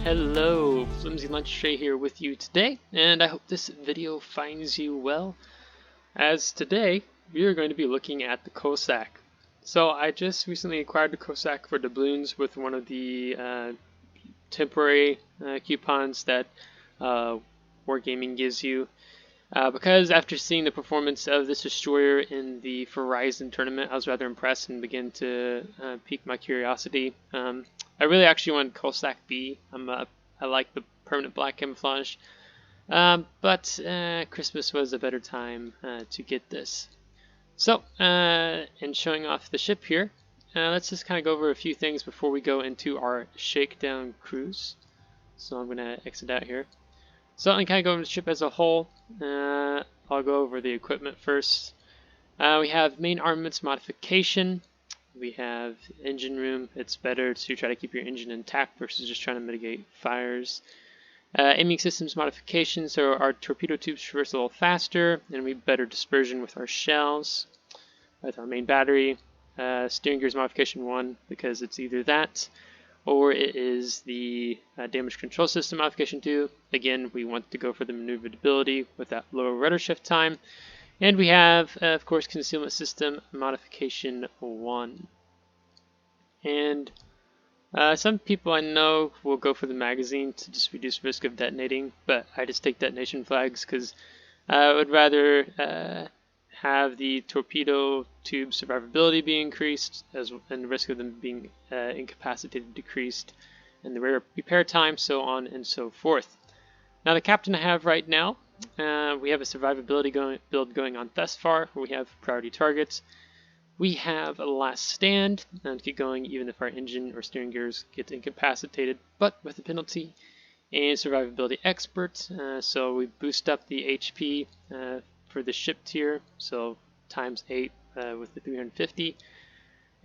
Hello, Flimsy Lunch Tray here with you today, and I hope this video finds you well, as today we are going to be looking at the Cossack. So I just recently acquired the Cossack for doubloons with one of the temporary coupons that Wargaming gives you. Because after seeing the performance of this destroyer in the Verizon tournament, I was rather impressed and began to pique my curiosity. I really actually want Cossack B. I like the permanent black camouflage, but Christmas was a better time to get this. So, in showing off the ship here, let's just kind of go over a few things before we go into our Shakedown Cruise. So I'm going to exit out here. So I'm kind of going over the ship as a whole. I'll go over the equipment first. We have main armaments modification. We have engine room. It's better to try to keep your engine intact versus just trying to mitigate fires. Aiming systems modification, so our torpedo tubes traverse a little faster, and we have better dispersion with our shells. With our main battery. Steering gears modification 1, because it's either that or it is the damage control system modification 2. Again, we want to go for the maneuverability with that lower rudder shift time. And we have, of course, concealment system modification 1. And some people I know will go for the magazine to just reduce risk of detonating, but I just take detonation flags because I would rather have the torpedo tube survivability be increased and the risk of them being incapacitated decreased, and the repair time, so on and so forth. Now the captain I have right now, we have a survivability build going on thus far, where we have priority targets. We have a last stand, and keep going even if our engine or steering gears get incapacitated, but with a penalty. And survivability expert, so we boost up the HP for the ship tier, so times 8 with the 350.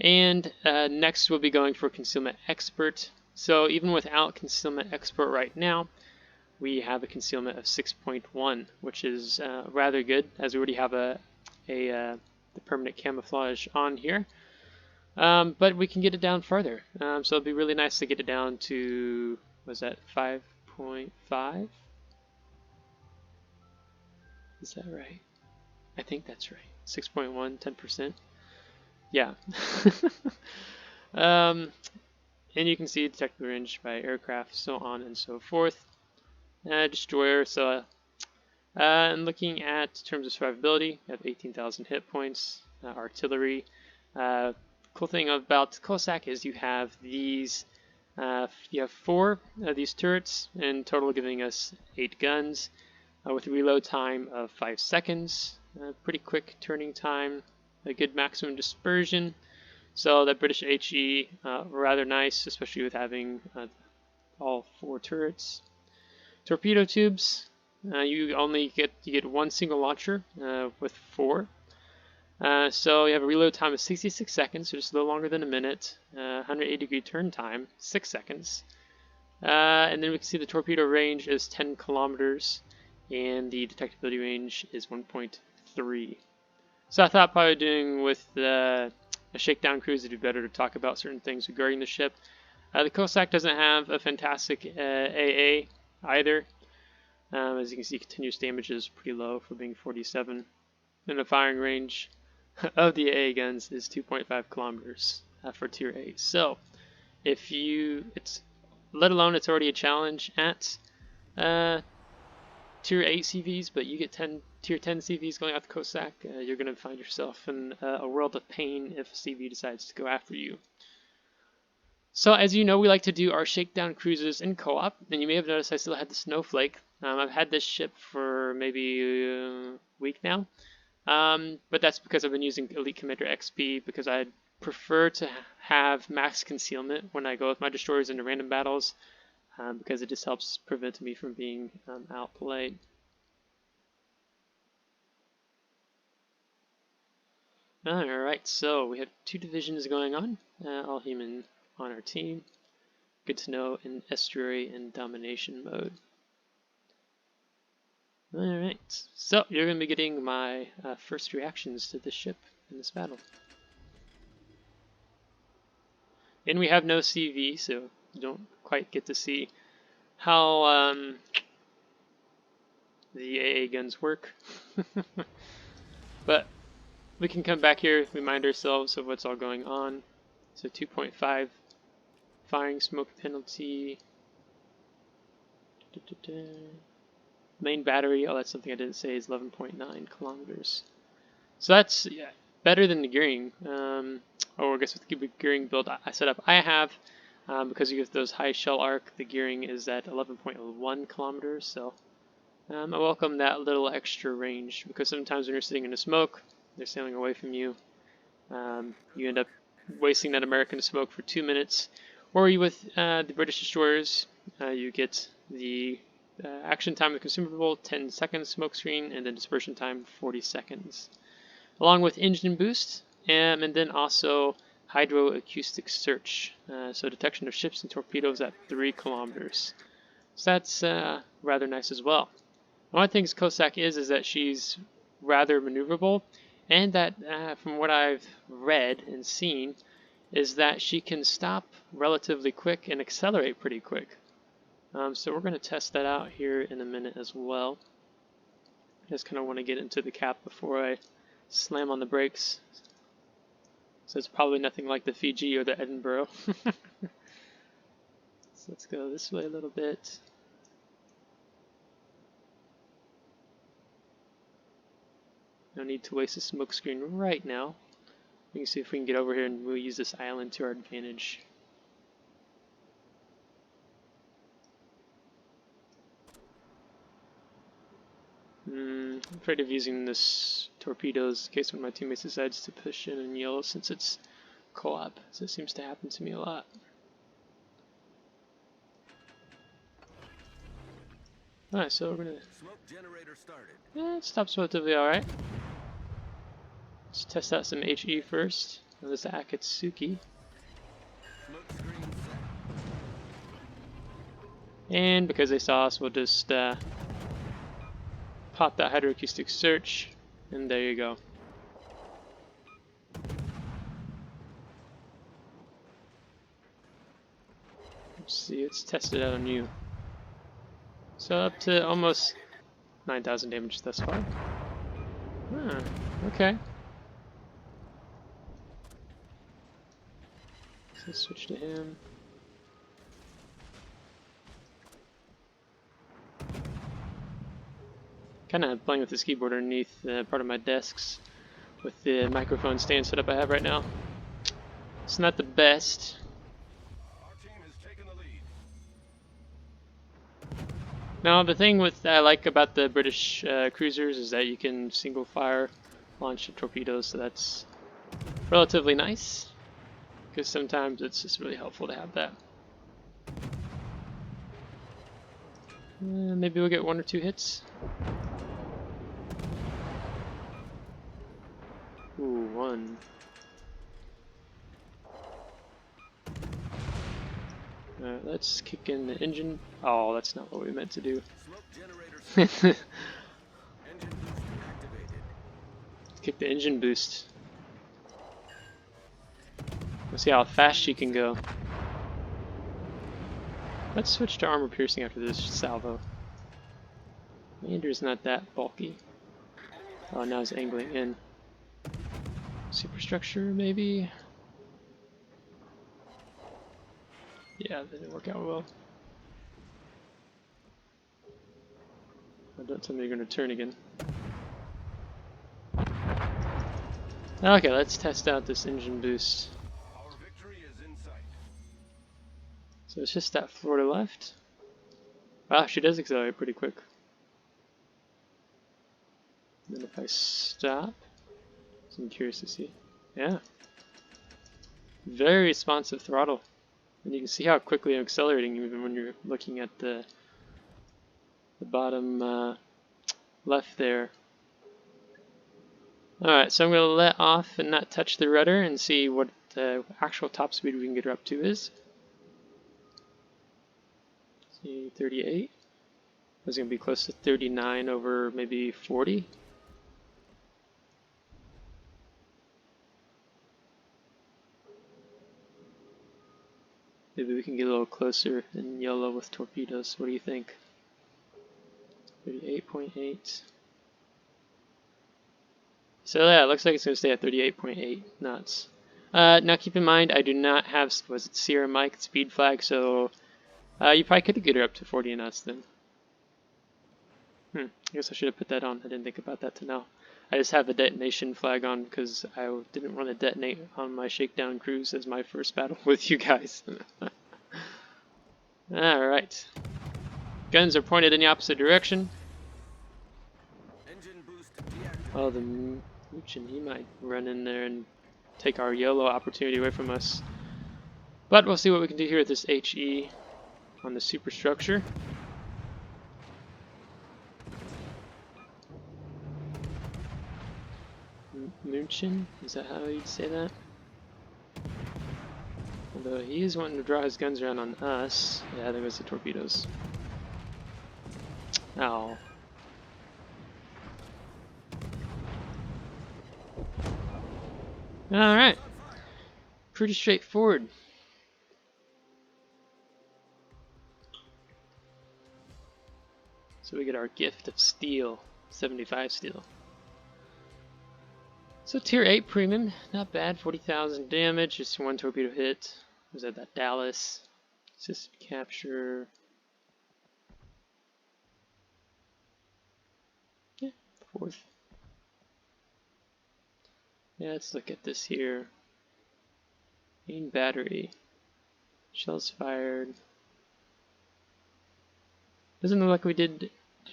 And next we'll be going for concealment expert. So even without concealment expert right now, we have a concealment of 6.1, which is rather good, as we already have the permanent camouflage on here. But we can get it down further. So it'd be really nice to get it down to, was that 5.5? Is that right? I think that's right. 6.1, 10%. Yeah. And you can see detectable range by aircraft, so on and so forth. Destroyer, so and looking at terms of survivability, we have 18,000 hit points. Artillery. Cool thing about Cossack is you have these. You have 4 of these turrets, in total giving us 8 guns, with a reload time of 5 seconds. Pretty quick turning time, a good maximum dispersion. So that British HE, rather nice, especially with having all 4 turrets. Torpedo tubes, you get 1 single launcher with 4. So you have a reload time of 66 seconds, so just a little longer than a minute. 180-degree turn time, 6 seconds. And then we can see the torpedo range is 10 kilometers, and the detectability range is 1.3. So I thought probably doing with a Shakedown Cruise, it'd be better to talk about certain things regarding the ship. The Cossack doesn't have a fantastic AA either. As you can see, continuous damage is pretty low for being 47. And the firing range of the AA guns is 2.5 kilometers for Tier A. So, if let alone it's already a challenge at Tier 8 CVs, but you get Tier 10 CVs going out the Cossack, you're going to find yourself in a world of pain if a CV decides to go after you. So as you know, we like to do our Shakedown Cruises in co-op, and you may have noticed I still had the Snowflake. I've had this ship for maybe a week now, but that's because I've been using Elite Commander XP, because I prefer to have max concealment when I go with my destroyers into random battles, because it just helps prevent me from being outplayed. Alright, so we have 2 divisions going on, all human on our team. Good to know in estuary and domination mode. Alright, so you're going to be getting my first reactions to this ship in this battle. And we have no CV, so you don't quite get to see how the AA guns work. But we can come back here, remind ourselves of what's all going on. So 2.5 firing smoke penalty. Main battery, oh that's something I didn't say, is 11.9 kilometers. So that's better than the gearing. Or I guess with the gearing build I set up, I have, because you get those high shell arc, the gearing is at 11.1 kilometers. So I welcome that little extra range, because sometimes when you're sitting in the smoke, they're sailing away from you. You end up wasting that American smoke for 2 minutes. Or you with the British destroyers, you get the action time of the consumable, 10 seconds smoke screen, and then dispersion time, 40 seconds. Along with engine boost, and then also hydroacoustic search, so detection of ships and torpedoes at 3 kilometers. So that's rather nice as well. One of the things Cossack is that she's rather maneuverable, and that from what I've read and seen, is that she can stop relatively quick and accelerate pretty quick. So we're going to test that out here in a minute as well. I just kind of want to get into the cap before I slam on the brakes. So it's probably nothing like the Fiji or the Edinburgh. So let's go this way a little bit. No need to waste a smoke screen right now. We can see if we can get over here and we'll use this island to our advantage. I'm afraid of using this torpedoes in case one of my teammates decides to push in and yell, since it's co-op, so it seems to happen to me a lot. Alright, so we're gonna... Smoke generator started. Yeah, it stops relatively alright. Let's test out some HE first. Now this is Akatsuki. And because they saw us, we'll just pop that hydroacoustic search, and there you go. Let's see, let's test it out on you. So up to almost 9,000 damage thus far. Ah, okay. So let's switch to him. Kind of playing with this keyboard underneath part of my desks with the microphone stand setup I have right now. It's not the best. Our team has taken the lead. Now the thing with I like about the British cruisers is that you can single fire launch the torpedoes, so that's relatively nice, because sometimes it's just really helpful to have that. Maybe we'll get 1 or 2 hits. Ooh, 1. Alright, let's kick in the engine. Oh, that's not what we meant to do. Engine boost activated. Kick the engine boost. Let's see how fast she can go. Let's switch to armor piercing after this salvo. Lander's not that bulky. Oh, now it's angling in. Superstructure, maybe? Yeah, that didn't work out well. Don't tell me you're going to turn again. Okay, let's test out this engine boost. Our victory is in sight. So it's just that floor to left. Wow, she does accelerate pretty quick. And then if I stop, so I'm curious to see. Yeah. Very responsive throttle. And you can see how quickly I'm accelerating even when you're looking at the bottom left there. Alright, so I'm going to let off and not touch the rudder and see what the actual top speed we can get her up to is. See, 38. It's going to be close to 39 over maybe 40. Maybe we can get a little closer in yellow with torpedoes. What do you think? 38.8. So yeah, it looks like it's going to stay at 38.8 knots. Now keep in mind, I do not have, was it Sierra Mike speed flag, so you probably could get her up to 40 knots then. I guess I should have put that on. I didn't think about that till now. I just have the detonation flag on because I didn't want to detonate on my Shakedown Cruise as my first battle with you guys. Alright. Guns are pointed in the opposite direction. Engine boost deactivated. Oh, the Muchin, he might run in there and take our yellow opportunity away from us. But we'll see what we can do here with this HE on the superstructure. Muchin? Is that how you'd say that? Although he is wanting to draw his guns around on us. Yeah, there goes the torpedoes. Ow. Alright. Pretty straightforward. So we get our gift of steel. 75 steel. So tier 8 premium, not bad, 40,000 damage, just one torpedo hit. Was that Dallas? System capture. Yeah, fourth. Yeah, let's look at this here. Main battery. Shells fired. Doesn't look like we did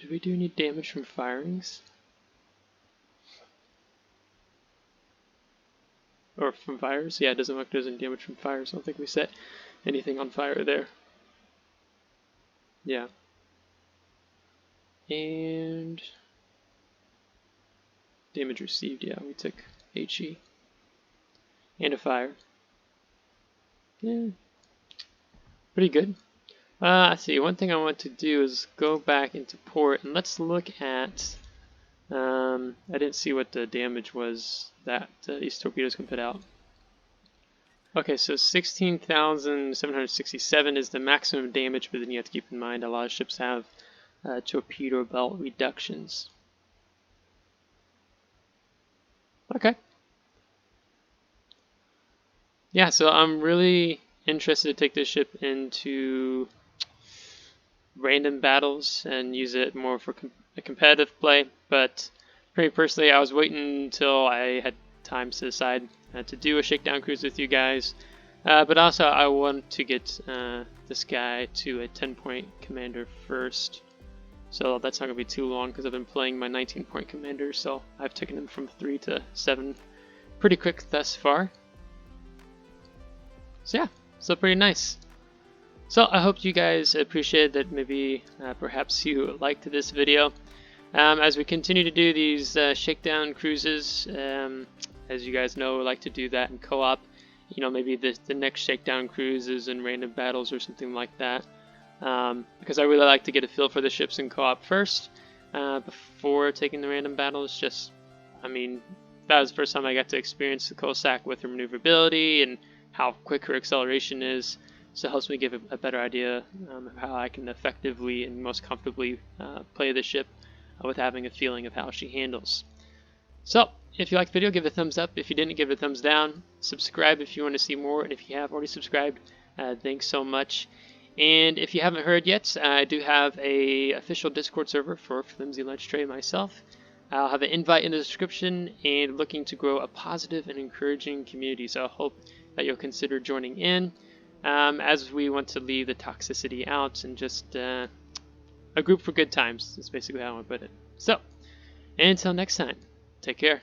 we do any damage from firings? Or from fires? Yeah, it doesn't look like there's any damage from fires. I don't think we set anything on fire there. Yeah. And damage received, yeah, we took HE. And a fire. Yeah. Pretty good. I see, one thing I want to do is go back into port and let's look at I didn't see what the damage was that these torpedoes can put out. Okay, so 16,767 is the maximum damage, but then you have to keep in mind a lot of ships have torpedo belt reductions. Okay. Yeah, so I'm really interested to take this ship into random battles and use it more for a competitive play, but for me personally, I was waiting until I had time to decide to do a Shakedown Cruise with you guys, but also I want to get this guy to a 10-point commander first, so that's not going to be too long because I've been playing my 19-point commander, so I've taken him from 3 to 7 pretty quick thus far. So yeah, so pretty nice. So I hope you guys appreciate that. Maybe perhaps you liked this video. As we continue to do these Shakedown Cruises, as you guys know, we like to do that in co-op. You know, maybe the next Shakedown Cruise is in random battles or something like that. Because I really like to get a feel for the ships in co-op first, before taking the random battles. Just, I mean, that was the first time I got to experience the Cossack with her maneuverability and how quick her acceleration is. So it helps me give a better idea of how I can effectively and most comfortably play the ship with having a feeling of how she handles. So if you liked the video, give it a thumbs up. If you didn't, give it a thumbs down. Subscribe if you want to see more, and if you have already subscribed, thanks so much. And if you haven't heard yet, I do have a official Discord server for Flimsy Lunch Tray myself. I'll have an invite in the description, and looking to grow a positive and encouraging community. So I hope that you'll consider joining in. As we want to leave the toxicity out and just a group for good times. That's basically how I want to put it. So, until next time, take care.